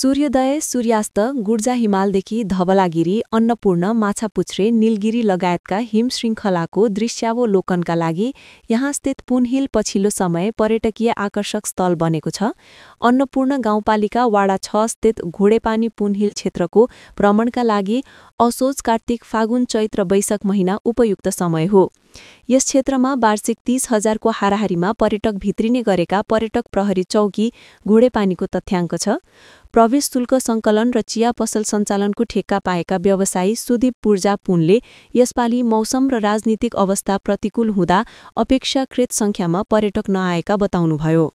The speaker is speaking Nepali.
सूर्योदय, सूर्यास्त, गुर्जा हिमालदेखि धवलागिरी, अन्नपूर्ण, माछापुच्छ्रे, नीलगिरी लगायतका हिम श्रृङ्खलाको दृश्यावलोकनका लागि यहाँ स्थित पुन हिल पछिल्लो समय पर्यटकीय आकर्षक स्थल बनेको छ। अन्नपूर्ण गाउँपालिका वाडा ६ स्थित घोडेपानी पुन हिल क्षेत्रको भ्रमणका लागि असोज, कार्तिक, फागुन, चैत र वैशाख महिना उपयुक्त समय हो। यस क्षेत्रमा वार्षिक 30,000 को हाराहारीमा पर्यटक भित्रिने गरेका पर्यटक प्रहरी चौकी घोडेपानीको तथ्याङ्क छ। प्रवेश शुल्क सङ्कलन र चिया पसल सञ्चालनको ठेक्का पाएका व्यवसायी सुदीप पूर्जा पुनले यसपालि मौसम र राजनीतिक अवस्था प्रतिकूल हुँदा अपेक्षाकृत सङ्ख्यामा पर्यटक नआएका बताउनुभयो।